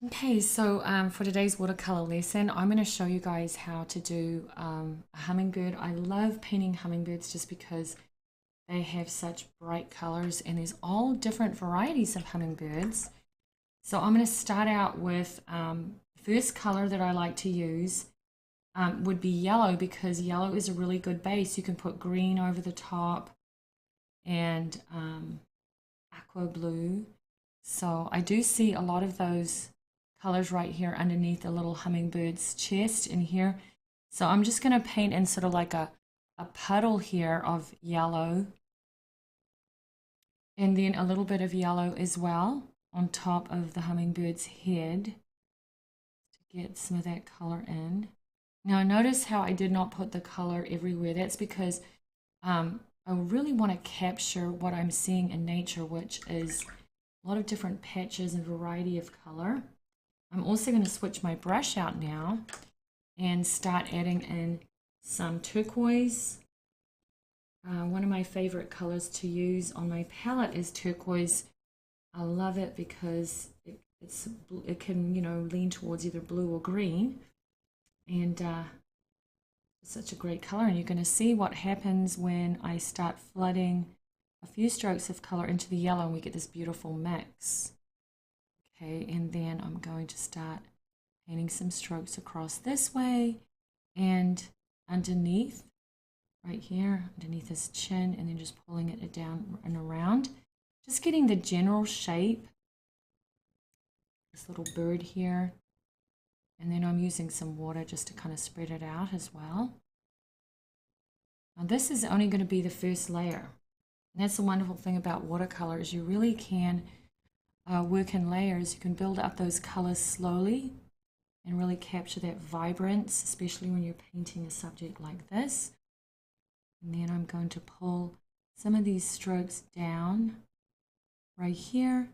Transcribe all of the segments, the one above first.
Okay, so for today's watercolor lesson, I'm going to show you guys how to do a hummingbird. I love painting hummingbirds just because they have such bright colors and there's all different varieties of hummingbirds. So I'm going to start out with the first color that I like to use would be yellow because yellow is a really good base. You can put green over the top and aqua blue. So I do see a lot of those colors right here underneath the little hummingbird's chest in here. So I'm just going to paint in sort of like a puddle here of yellow and then a little bit of yellow as well on top of the hummingbird's head to get some of that color in. Now notice how I did not put the color everywhere. That's because I really want to capture what I'm seeing in nature, which is a lot of different patches and variety of color. I'm also going to switch my brush out now and start adding in some turquoise. One of my favorite colors to use on my palette is turquoise. I love it because it can, you know, lean towards either blue or green. And it's such a great color. And you're going to see what happens when I start flooding a few strokes of color into the yellow and we get this beautiful mix. Okay, and then I'm going to start painting some strokes across this way and underneath, right here, underneath his chin, and then just pulling it down and around. Just getting the general shape, this little bird here. And then I'm using some water just to kind of spread it out as well. Now this is only going to be the first layer. And that's the wonderful thing about watercolor is you really can work in layers. You can build up those colors slowly and really capture that vibrance, especially when you're painting a subject like this. And then I'm going to pull some of these strokes down right here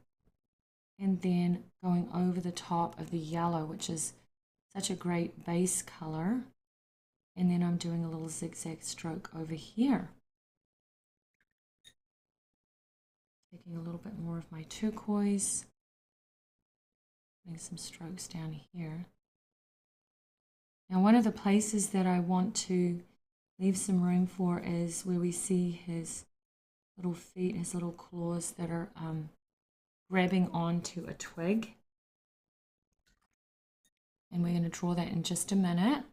and then going over the top of the yellow, which is such a great base color. And then I'm doing a little zigzag stroke over here. Taking a little bit more of my turquoise, putting some strokes down here. Now one of the places that I want to leave some room for is where we see his little feet, his little claws that are grabbing onto a twig. And we're going to draw that in just a minute.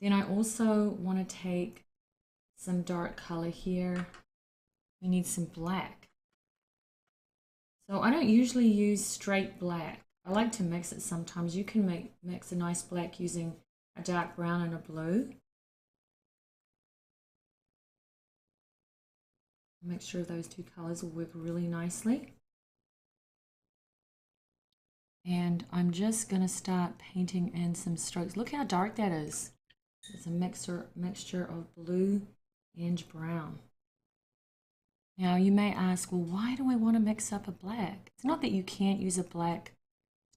Then I also want to take some dark color here. We need some black. So I don't usually use straight black. I like to mix it sometimes. You can mix a nice black using a dark brown and a blue. A mixture of those two colors will work really nicely. And I'm just going to start painting in some strokes. Look how dark that is. It's a mixture of blue and brown. Now you may ask, well, why do I want to mix up a black? It's not that you can't use a black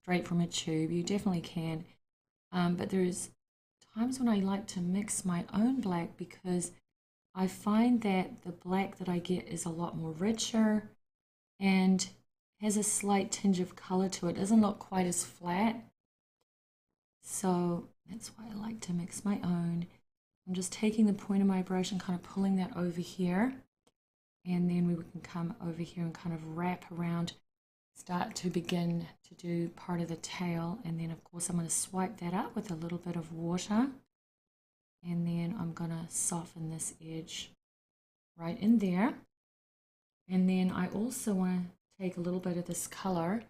straight from a tube. You definitely can. But there's times when I like to mix my own black because I find that the black that I get is a lot more richer and has a slight tinge of color to it. It doesn't look quite as flat. So that's why I like to mix my own. I'm just taking the point of my brush and kind of pulling that over here. And then we can come over here and kind of wrap around, start to begin to do part of the tail. And then of course I'm going to swipe that up with a little bit of water. And then I'm going to soften this edge right in there. And then I also want to take a little bit of this color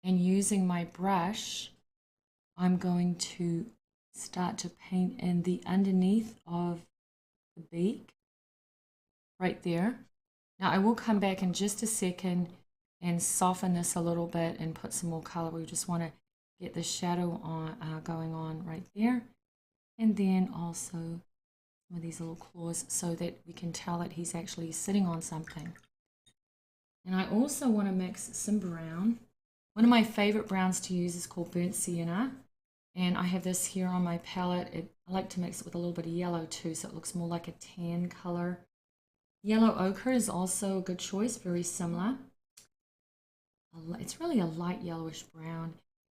and using my brush, I'm going to start to paint in the underneath of the beak right there. Now I will come back in just a second and soften this a little bit and put some more color. We just want to get the shadow on going on right there. And then also some of these little claws so that we can tell that he's actually sitting on something. And I also want to mix some brown. One of my favorite browns to use is called burnt sienna. And I have this here on my palette. I like to mix it with a little bit of yellow too, so it looks more like a tan color. Yellow ochre is also a good choice, very similar. It's really a light yellowish brown.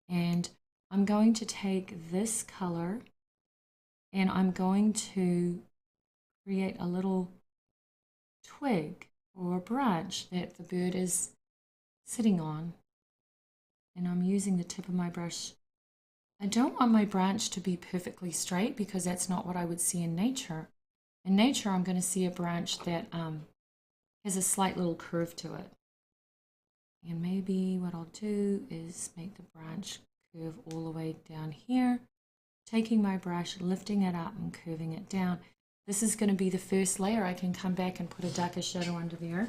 And I'm going to take this color and I'm going to create a little twig or a branch that the bird is sitting on. And I'm using the tip of my brush. I don't want my branch to be perfectly straight because that's not what I would see in nature. In nature, I'm going to see a branch that has a slight little curve to it. And maybe what I'll do is make the branch curve all the way down here, taking my brush, lifting it up and curving it down. This is going to be the first layer. I can come back and put a darker shadow under there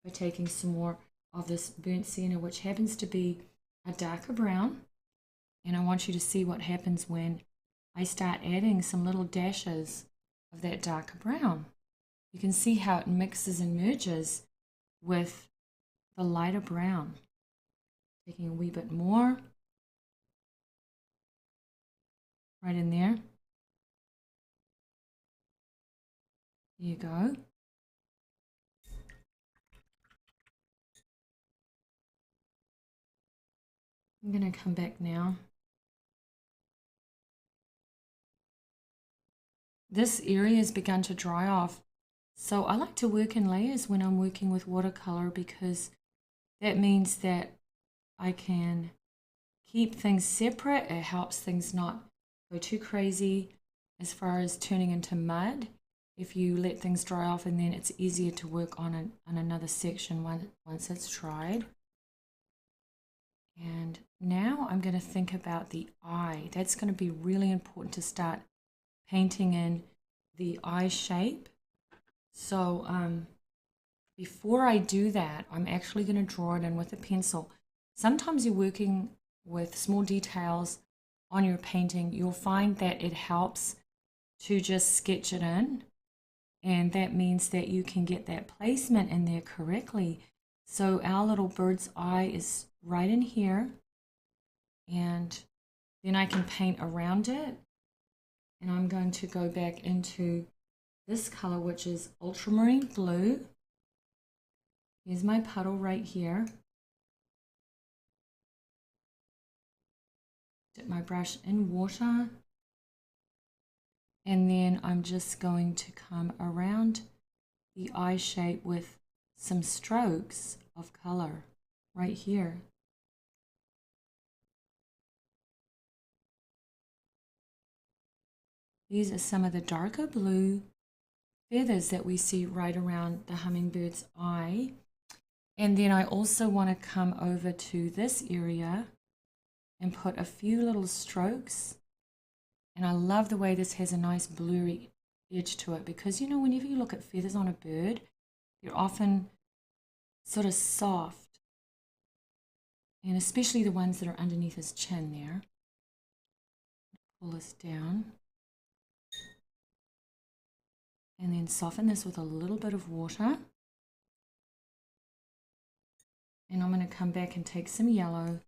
by taking some more of this burnt sienna, which happens to be a darker brown. And I want you to see what happens when I start adding some little dashes of that darker brown. You can see how it mixes and merges with the lighter brown. Taking a wee bit more right in there. There you go. I'm going to come back now. This area has begun to dry off. So I like to work in layers when I'm working with watercolor because that means that I can keep things separate. It helps things not go too crazy as far as turning into mud. If you let things dry off, and then it's easier to work on another section once it's dried. And now I'm going to think about the eye. That's going to be really important to start painting in the eye shape. So before I do that, I'm actually going to draw it in with a pencil. Sometimes you're working with small details on your painting. You'll find that it helps to just sketch it in. And that means that you can get that placement in there correctly. So our little bird's eye is right in here. And then I can paint around it. And I'm going to go back into this color, which is ultramarine blue. Here's my puddle right here. Dip my brush in water. And then I'm just going to come around the eye shape with some strokes of color right here. These are some of the darker blue feathers that we see right around the hummingbird's eye. And then I also want to come over to this area and put a few little strokes. And I love the way this has a nice blurry edge to it because, you know, whenever you look at feathers on a bird, they're often sort of soft. And especially the ones that are underneath his chin there. Pull this down. And then soften this with a little bit of water. And I'm going to come back and take some yellow.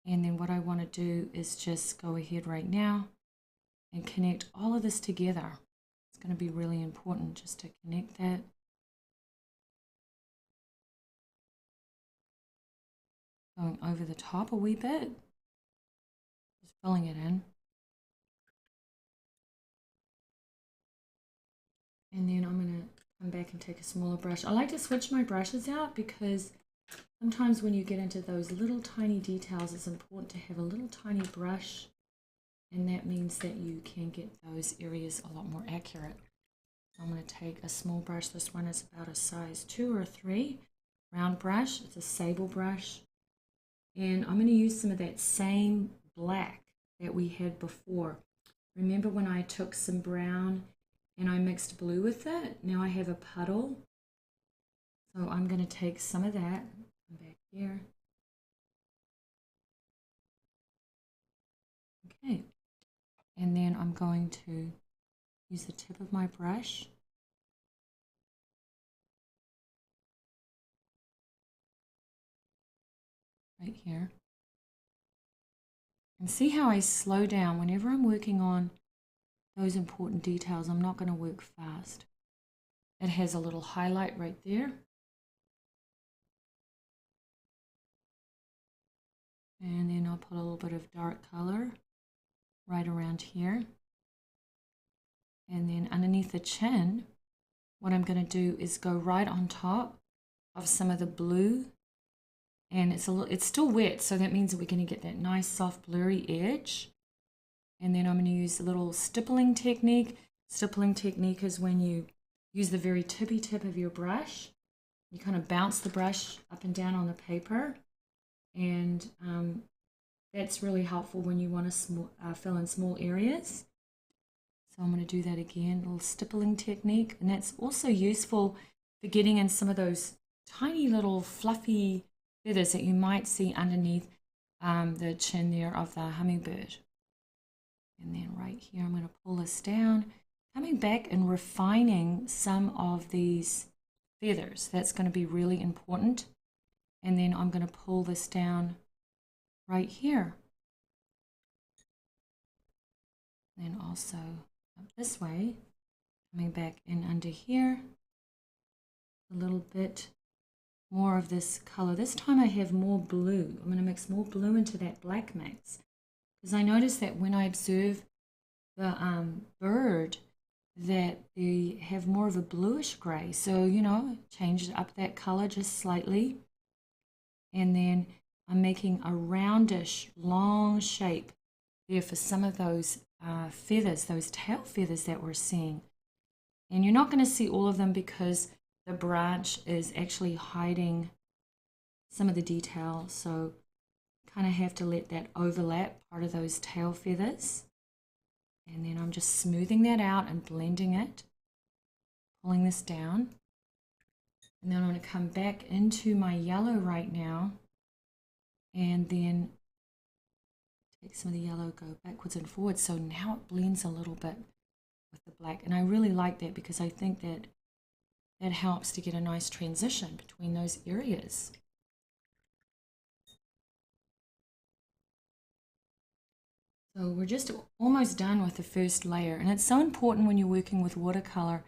And then what I want to do is just go ahead right now and connect all of this together. It's going to be really important just to connect that. Going over the top a wee bit. Just filling it in. And then I'm going to come back and take a smaller brush. I like to switch my brushes out because sometimes when you get into those little tiny details, it's important to have a little tiny brush, and that means that you can get those areas a lot more accurate. I'm going to take a small brush. This one is about a size 2 or 3. Round brush. It's a sable brush. And I'm going to use some of that same black that we had before. Remember when I took some brown and I mixed blue with it? Now I have a puddle. So I'm going to take some of that. Come back here. Okay. And then I'm going to use the tip of my brush. Right here. And see how I slow down whenever I'm working on those important details. I'm not going to work fast. It has a little highlight right there. And then I'll put a little bit of dark color right around here. And then underneath the chin, what I'm going to do is go right on top of some of the blue. And it's still wet, so that means we're going to get that nice soft blurry edge. And then I'm going to use a little stippling technique. Stippling technique is when you use the very tippy tip of your brush. You kind of bounce the brush up and down on the paper. And that's really helpful when you want to fill in small areas. So I'm going to do that again, a little stippling technique. And that's also useful for getting in some of those tiny little fluffy feathers that you might see underneath the chin there of the hummingbird. And then right here, I'm going to pull this down, coming back and refining some of these feathers. That's going to be really important. And then I'm going to pull this down right here. Then also up this way, coming back in under here, a little bit more of this color. This time I have more blue. I'm going to mix more blue into that black mix. Because I notice that when I observe the bird, that they have more of a bluish gray. So, you know, change up that color just slightly. And then I'm making a roundish, long shape there for some of those feathers, those tail feathers that we're seeing. And you're not going to see all of them because the branch is actually hiding some of the detail. So kind of have to let that overlap part of those tail feathers. And then I'm just smoothing that out and blending it, pulling this down. And then I'm going to come back into my yellow right now and then take some of the yellow, go backwards and forwards. So now it blends a little bit with the black. And I really like that because I think that that helps to get a nice transition between those areas. So we're just almost done with the first layer. And it's so important when you're working with watercolor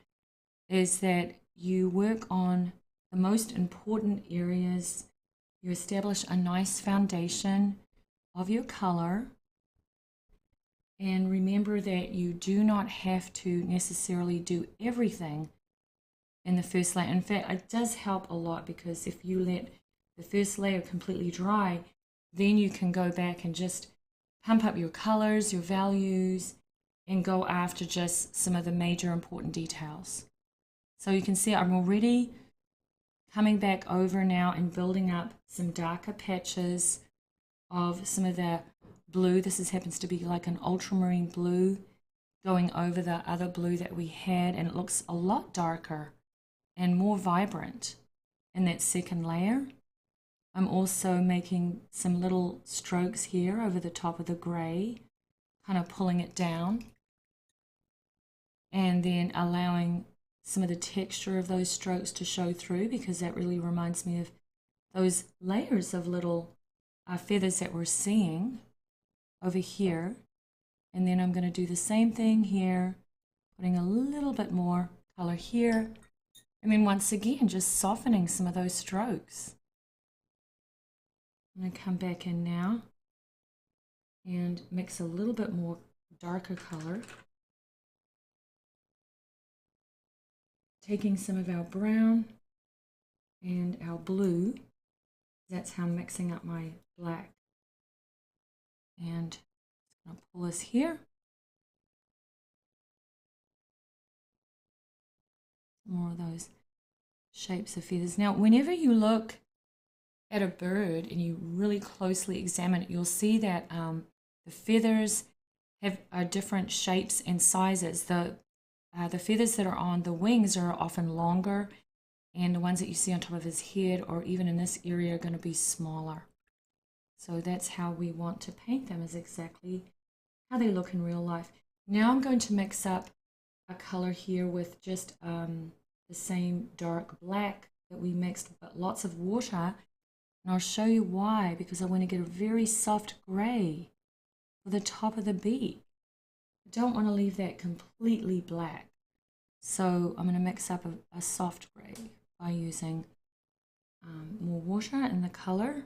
is that you work on the most important areas. You establish a nice foundation of your color. And remember that you do not have to necessarily do everything in the first layer. In fact, it does help a lot because if you let the first layer completely dry, then you can go back and just pump up your colors, your values, and go after just some of the major important details. So you can see I'm already coming back over now and building up some darker patches of some of the blue. This happens to be like an ultramarine blue going over the other blue that we had, and it looks a lot darker and more vibrant in that second layer. I'm also making some little strokes here over the top of the gray, kind of pulling it down, and then allowing some of the texture of those strokes to show through because that really reminds me of those layers of little feathers that we're seeing over here. And then I'm going to do the same thing here, putting a little bit more color here, and then once again just softening some of those strokes. I'm going to come back in now and mix a little bit more darker color, taking some of our brown and our blue. That's how I'm mixing up my black. And I'm going to pull this here. More of those shapes of feathers. Now, whenever you look at a bird and you really closely examine it, you'll see that the feathers are different shapes and sizes. The feathers that are on the wings are often longer, and the ones that you see on top of his head or even in this area are going to be smaller. So that's how we want to paint them, is exactly how they look in real life. Now I'm going to mix up a color here with just the same dark black that we mixed, but lots of water. And I'll show you why, because I want to get a very soft gray for the top of the beak. I don't want to leave that completely black. So I'm going to mix up a soft gray by using more water in the color.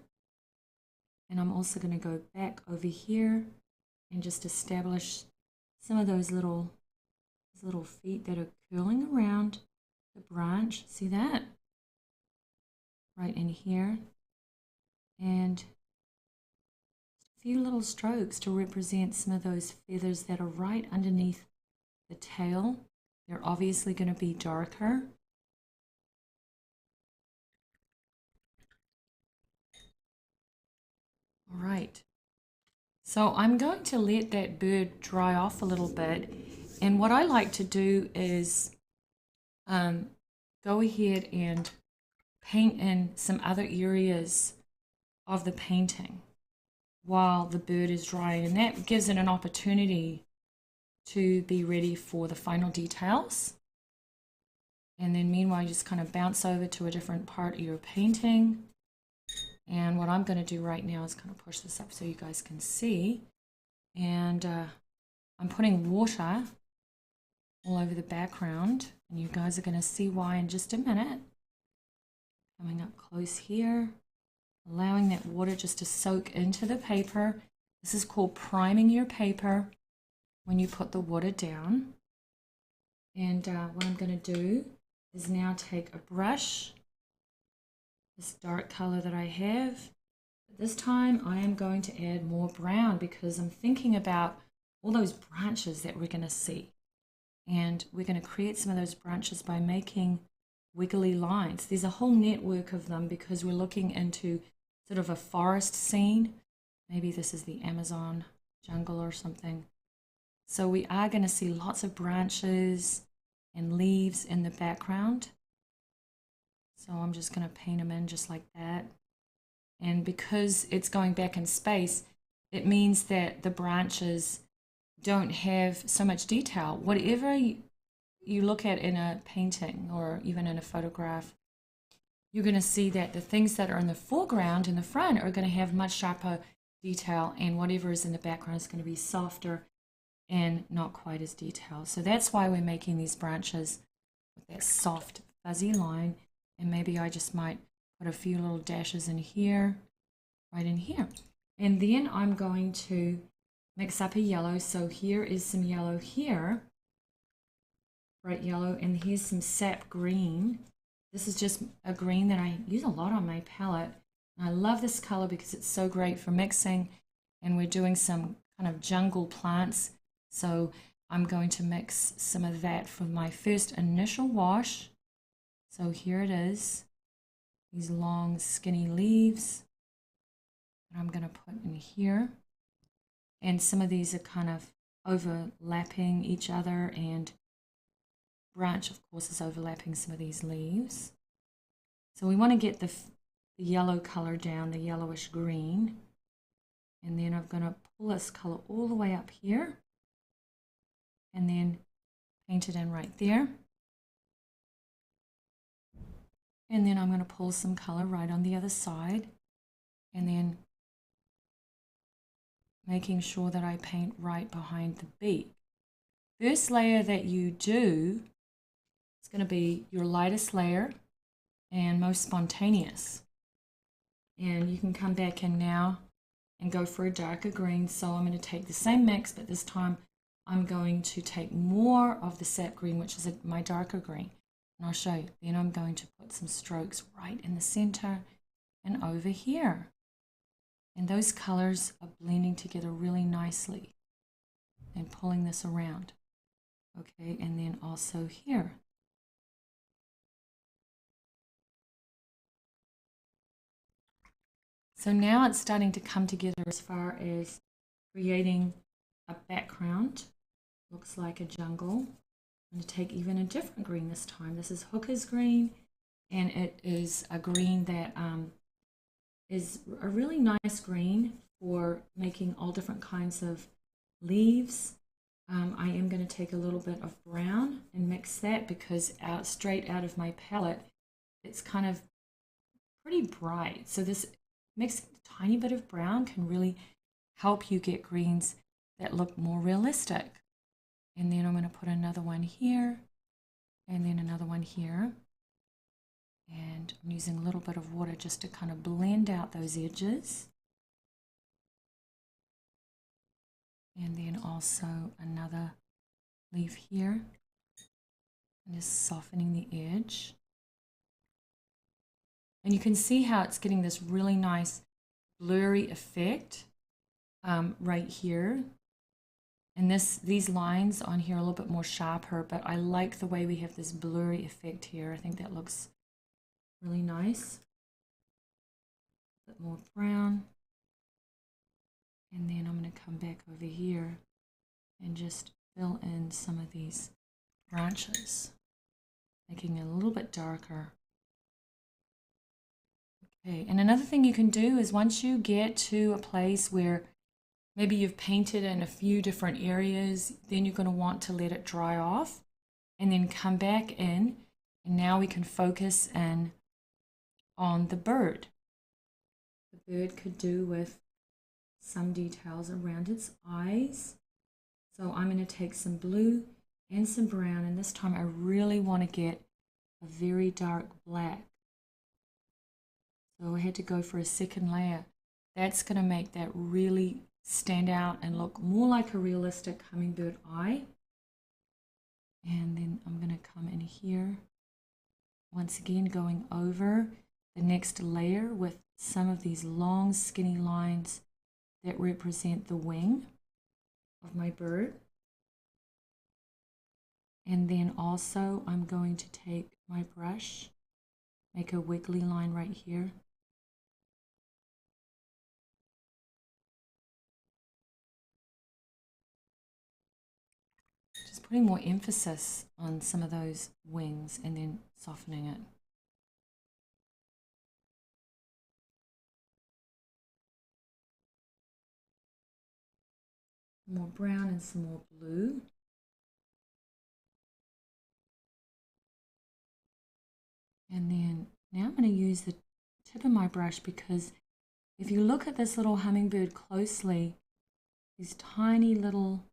And I'm also going to go back over here and just establish some of those little feet that are curling around the branch. See that? Right in here. And a few little strokes to represent some of those feathers that are right underneath the tail. They're obviously going to be darker. All right. So I'm going to let that bird dry off a little bit. And what I like to do is go ahead and paint in some other areas of the painting while the bird is drying. And that gives it an opportunity to be ready for the final details. And then meanwhile, you just kind of bounce over to a different part of your painting. And what I'm going to do right now is kind of push this up so you guys can see. And I'm putting water all over the background. And you guys are going to see why in just a minute. Coming up close here. Allowing that water just to soak into the paper. This is called priming your paper when you put the water down. And what I'm going to do is now take a brush, this dark color that I have. But this time I am going to add more brown because I'm thinking about all those branches that we're going to see. And we're going to create some of those branches by making wiggly lines. There's a whole network of them because we're looking into sort of a forest scene. Maybe this is the Amazon jungle or something. So we are going to see lots of branches and leaves in the background. So I'm just going to paint them in just like that. And because it's going back in space, it means that the branches don't have so much detail. Whatever you look at in a painting or even in a photograph, you're going to see that the things that are in the foreground in the front are going to have much sharper detail, and whatever is in the background is going to be softer and not quite as detailed. So that's why we're making these branches with that soft fuzzy line. And maybe I just might put a few little dashes in here, right in here. And then I'm going to mix up a yellow. So here is some yellow here, bright yellow, and here's some sap green. This is just a green that I use a lot on my palette. And I love this color because it's so great for mixing, and we're doing some kind of jungle plants. So I'm going to mix some of that for my first initial wash. So here it is, these long skinny leaves that I'm going to put in here. And some of these are kind of overlapping each other, and branch, of course, is overlapping some of these leaves. So we want to get the yellow color down, the yellowish green. And then I'm going to pull this color all the way up here and then paint it in right there. And then I'm going to pull some color right on the other side, and then making sure that I paint right behind the beak. First layer that you do is going to be your lightest layer and most spontaneous. And you can come back in now and go for a darker green. So I'm going to take the same mix, but this time I'm going to take more of the sap green, which is my darker green. And I'll show you. Then I'm going to put some strokes right in the center and over here. And those colors are blending together really nicely and pulling this around. Okay, and then also here. So now it's starting to come together as far as creating a background. Looks like a jungle. I'm going to take even a different green this time. This is Hooker's green, and it is a green that is a really nice green for making all different kinds of leaves. I am going to take a little bit of brown and mix that because straight out of my palette, it's kind of pretty bright. So this mixing a tiny bit of brown can really help you get greens that look more realistic. And then I'm going to put another one here, and then another one here. And I'm using a little bit of water just to kind of blend out those edges. And then also another leaf here. And just softening the edge. And you can see how it's getting this really nice blurry effect right here. And these lines on here are a little bit more sharper, but I like the way we have this blurry effect here. I think that looks really nice. A bit more brown. And then I'm going to come back over here and just fill in some of these branches, making it a little bit darker. Okay, and another thing you can do is once you get to a place where maybe you've painted in a few different areas, then you're going to want to let it dry off and then come back in, and now we can focus in on the bird. The bird could do with some details around its eyes. So I'm going to take some blue and some brown, and this time I really want to get a very dark black. So I had to go for a second layer. That's going to make that really stand out and look more like a realistic hummingbird eye. And then I'm going to come in here, once again going over the next layer with some of these long skinny lines that represent the wing of my bird. And then also I'm going to take my brush, make a wiggly line right here. Just putting more emphasis on some of those wings and then softening it. More brown and some more blue. And then now I'm going to use the tip of my brush, because if you look at this little hummingbird closely, these tiny little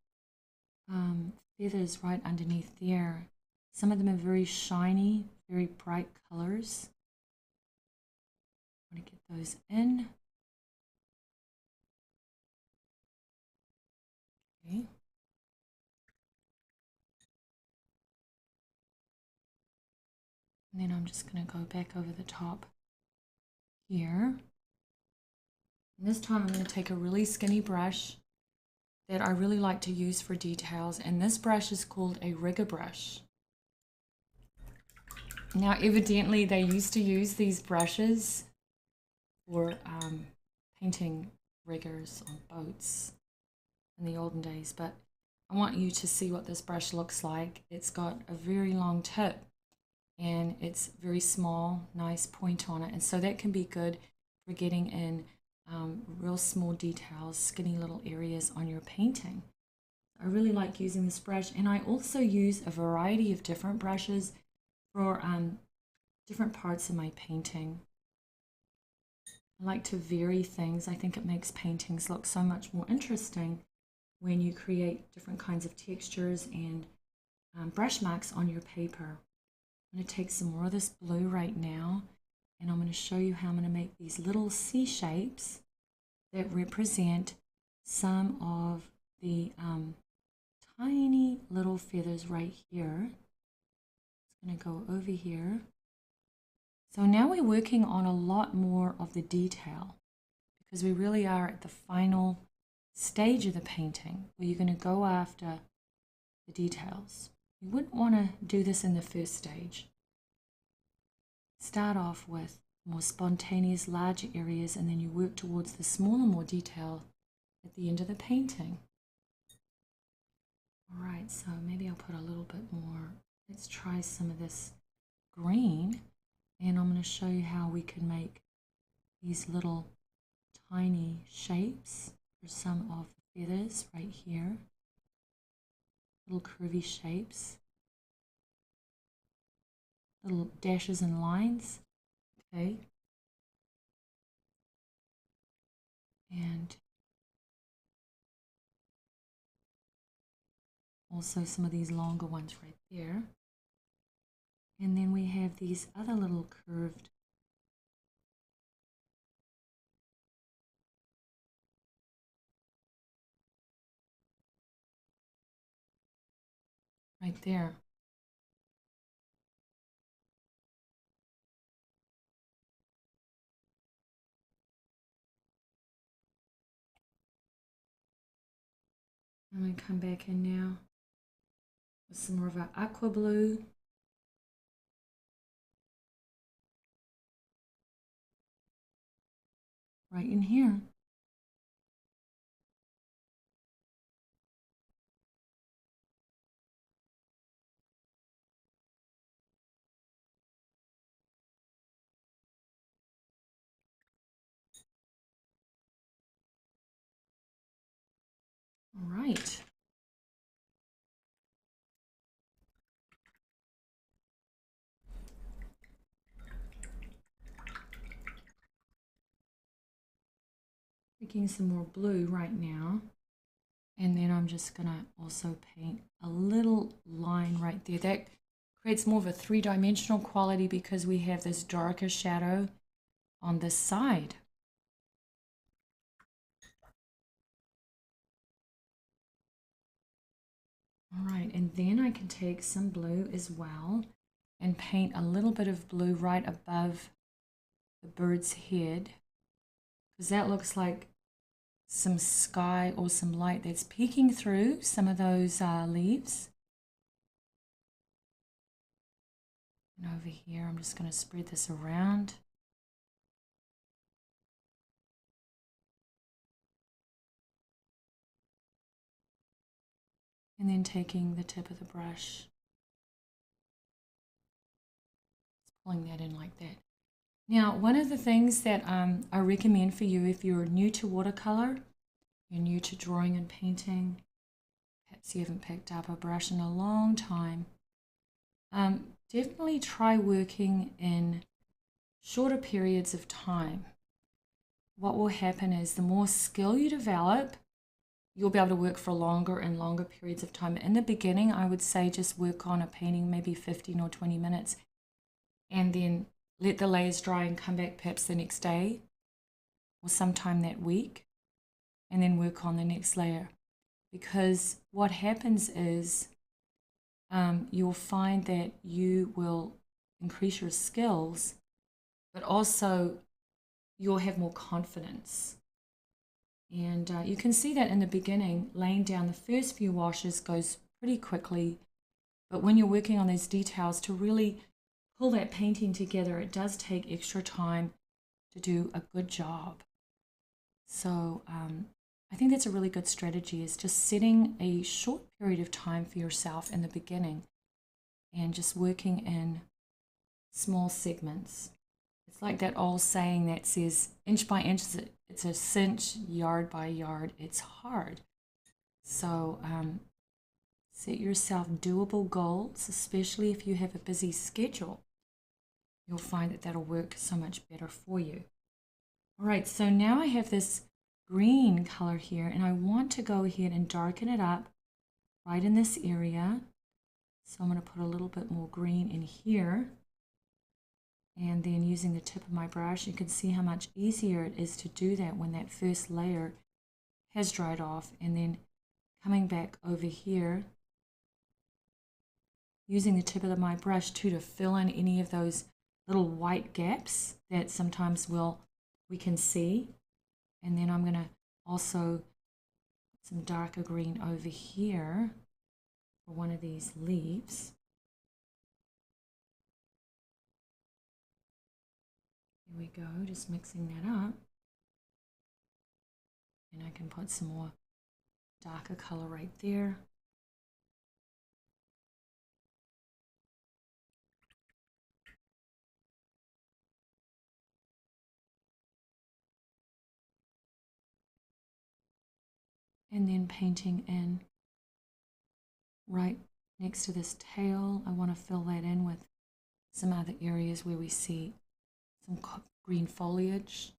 feathers right underneath there. Some of them are very shiny, very bright colors. I want to get those in. Okay. And then I'm just going to go back over the top here. And this time I'm going to take a really skinny brush that I really like to use for details, and this brush is called a rigger brush. Now evidently they used to use these brushes for painting riggers on boats in the olden days, but I want you to see what this brush looks like. It's got a very long tip and it's very small, nice point on it, and so that can be good for getting in real small details, skinny little areas on your painting. I really like using this brush, and I also use a variety of different brushes for different parts of my painting. I like to vary things. I think it makes paintings look so much more interesting when you create different kinds of textures and brush marks on your paper. I'm going to take some more of this blue right now, and I'm going to show you how I'm going to make these little C shapes that represent some of the tiny little feathers right here. It's going to go over here. So now we're working on a lot more of the detail, because we really are at the final stage of the painting where you're going to go after the details. You wouldn't want to do this in the first stage. Start off with more spontaneous, larger areas, and then you work towards the smaller, more detail at the end of the painting. All right, so maybe I'll put a little bit more. Let's try some of this green, and I'm going to show you how we can make these little tiny shapes for some of the feathers right here. Little curvy shapes, little dashes and lines. Okay. And also some of these longer ones right there. And then we have these other little curved right there. I'm going to come back in now with some more of our aqua blue. Right in here. All right. Taking some more blue right now. And then I'm just going to also paint a little line right there. That creates more of a three-dimensional quality because we have this darker shadow on this side. All right, and then I can take some blue as well and paint a little bit of blue right above the bird's head, because that looks like some sky or some light that's peeking through some of those leaves. And over here, I'm just going to spread this around. And then taking the tip of the brush, pulling that in like that. Now, one of the things that I recommend for you if you're new to watercolor, you're new to drawing and painting, perhaps you haven't picked up a brush in a long time, definitely try working in shorter periods of time. What will happen is the more skill you develop, you'll be able to work for longer and longer periods of time. In the beginning, I would say just work on a painting maybe 15 or 20 minutes and then let the layers dry and come back perhaps the next day or sometime that week and then work on the next layer. Because what happens is you'll find that you will increase your skills, but also you'll have more confidence. And you can see that in the beginning, laying down the first few washes goes pretty quickly. But when you're working on these details, to really pull that painting together, it does take extra time to do a good job. So I think that's a really good strategy, is just setting a short period of time for yourself in the beginning and just working in small segments. It's like that old saying that says, inch by inch, it's a cinch, yard by yard, it's hard. So set yourself doable goals, especially if you have a busy schedule. You'll find that that'll work so much better for you. All right, so now I have this green color here, and I want to go ahead and darken it up right in this area. So I'm going to put a little bit more green in here. And then using the tip of my brush, you can see how much easier it is to do that when that first layer has dried off. And then coming back over here, using the tip of my brush too to fill in any of those little white gaps that sometimes we can see. And then I'm going to also put some darker green over here for one of these leaves. Here we go, just mixing that up. And I can put some more darker color right there. And then painting in right next to this tail. I want to fill that in with some other areas where we see some green foliage.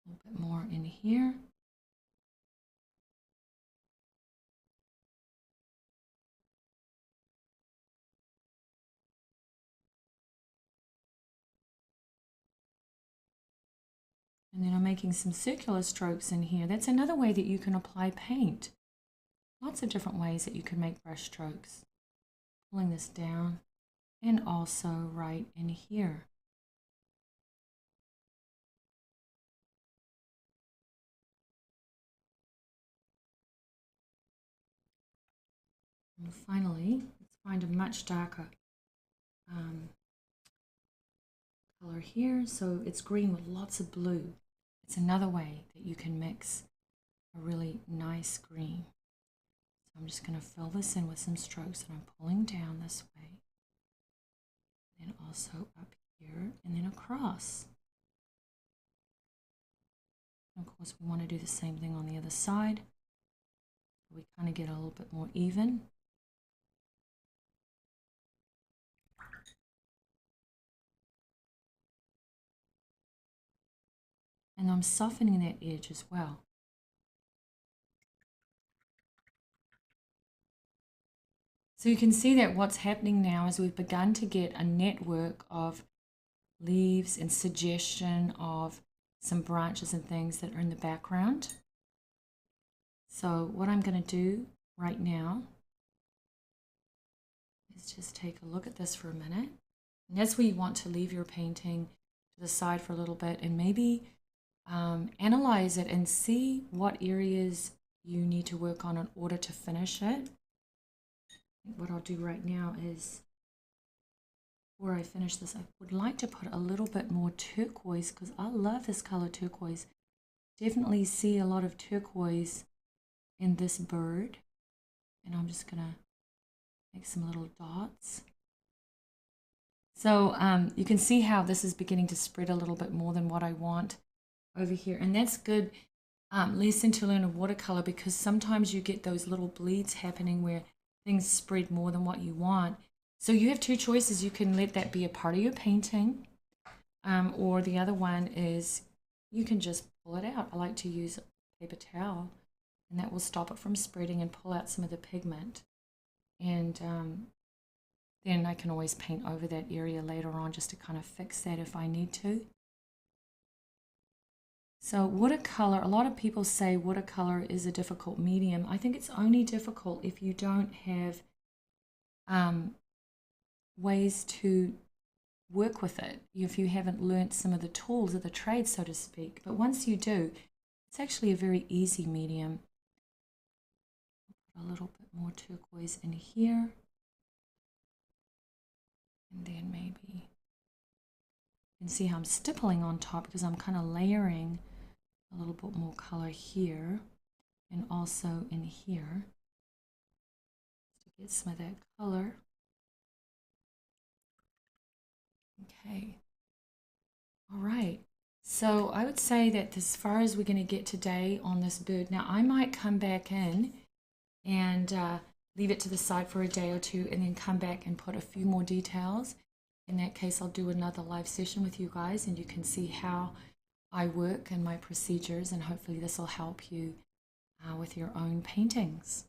A little bit more in here. And then I'm making some circular strokes in here. That's another way that you can apply paint. Lots of different ways that you can make brush strokes. Pulling this down and also right in here. And finally, let's find a much darker color here. So it's green with lots of blue. It's another way that you can mix a really nice green. So I'm just going to fill this in with some strokes that I'm pulling down this way. And also up here and then across. And of course we want to do the same thing on the other side. We kind of get a little bit more even. And I'm softening that edge as well. So you can see that what's happening now is we've begun to get a network of leaves and suggestion of some branches and things that are in the background. So what I'm going to do right now is just take a look at this for a minute. And that's where you want to leave your painting to the side for a little bit and maybe analyze it and see what areas you need to work on in order to finish it. What I'll do right now is, before I finish this, I would like to put a little bit more turquoise because I love this color turquoise. Definitely see a lot of turquoise in this bird. And I'm just going to make some little dots. So you can see how this is beginning to spread a little bit more than what I want over here. And that's good lesson to learn of watercolor, because sometimes you get those little bleeds happening where things spread more than what you want. So you have two choices. You can let that be a part of your painting, or the other one is you can just pull it out. I like to use a paper towel, and that will stop it from spreading and pull out some of the pigment. And then I can always paint over that area later on just to kind of fix that if I need to. So watercolor, a lot of people say watercolor is a difficult medium. I think it's only difficult if you don't have ways to work with it, if you haven't learnt some of the tools of the trade, so to speak. But once you do, it's actually a very easy medium. Put a little bit more turquoise in here. And then maybe you can see how I'm stippling on top because I'm kind of layering a little bit more color here and also in here to get some of that color. Okay. All right. So I would say that as far as we're going to get today on this bird, now I might come back in and leave it to the side for a day or two and then come back and put a few more details. In that case, I'll do another live session with you guys and you can see how I work and my procedures, and hopefully this will help you with your own paintings.